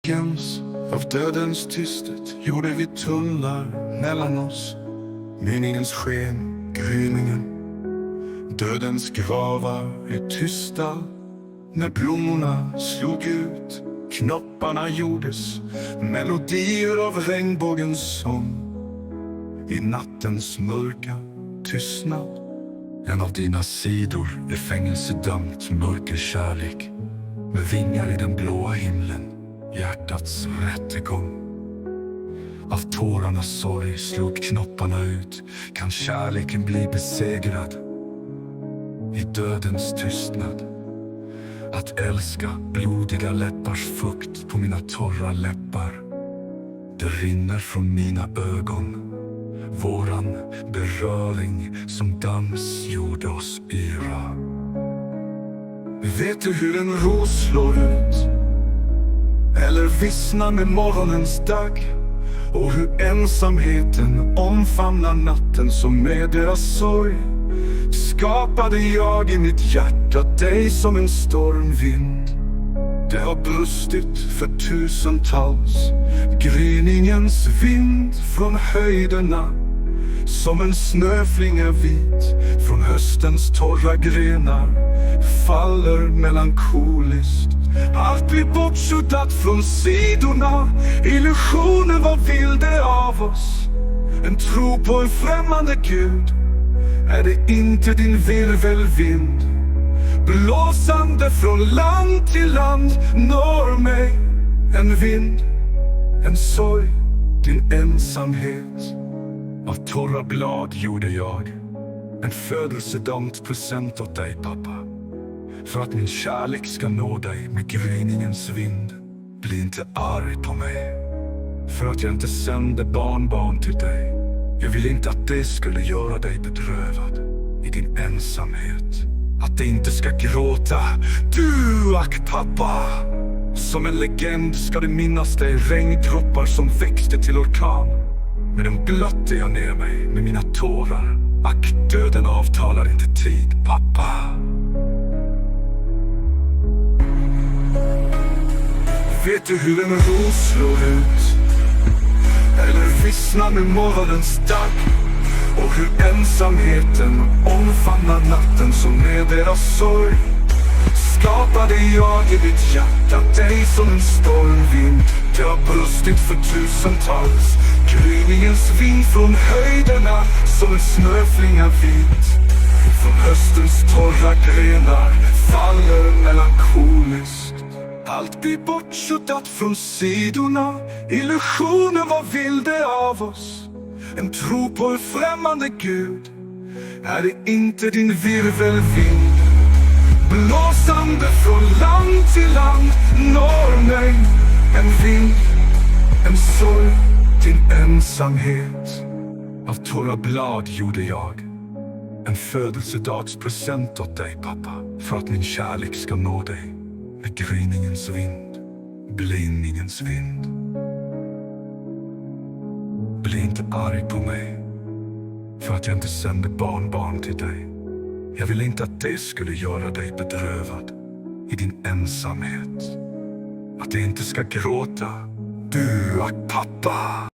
Skräckens av dödens tysthet gjorde vi tunnlar mellan oss. Meningens sken, gryningen. Dödens gravar är tysta. När blommorna slog ut, knopparna gjordes melodier av regnbågens sång. I nattens mörka tystnad. En av dina sidor är fängelsedömt mörker kärlek. Med vingar i den blåa himlen, hjärtats rättegång. Av tårarnas sorg slog knopparna ut. Kan kärleken bli besegrad i dödens tystnad? Att älska blodiga läppars fukt på mina torra läppar. Det rinner från mina ögon. Våran beröring som dans gjorde oss yra. Vet du hur en ros slår ut eller vissnar med morgonens dag? Och hur ensamheten omfamnar natten som med deras sorg. Skapade jag i mitt hjärta dig som en stormvind. Det har brustit för tusentals. Gryningens vind från höjderna. Som en snöflinga vit från höstens torra grenar. Faller melankoliskt. Allt blir bortsuddat från sidorna. Illusionen var vilde av oss. En tro på en främmande gud. Är det inte din virvelvind? Blåsande från land till land når mig en vind, en sorg, din ensamhet. Av torra blad gjorde jag en födelsedags present åt dig, pappa. För att min kärlek ska nå dig med gryningens vind. Bli inte arg på mig för att jag inte sände barnbarn till dig. Jag vill inte att det skulle göra dig bedrövad i din ensamhet. Att det inte ska gråta, du ack pappa. Som en legend ska det minnas dig, regndroppar som växte till orkan. Men den blötte jag ner mig med mina tårar. Ack, döden avtalar inte tid, pappa. Vet du hur en ros slår ut eller vissnar med morgonens dag? Och hur ensamheten omfamnar natten som med deras sorg. Skapade jag i ditt hjärta dig som en stormvind. Det har brustit för tusentals. Gryningens vind från höjderna som en snöflinga vit. Från höstens torra grenar faller melankoliskt. Allt blir bortsuddat från sidorna. Illusionen var vilde av oss. En tro på en främmande gud. Är det inte din virvelvind? Blåsande från land till land når mig en vind, en sorg, din ensamhet. Av torra blad gjorde jag en födelsedagspresent åt dig, pappa. För att min kärlek ska nå dig med gryningens vind, blindningens vind. Bli inte arg på mig för att jag inte sände barnbarn till dig. Jag vill inte att det skulle göra dig bedrövad i din ensamhet. Att det inte ska gråta, du ack pappa.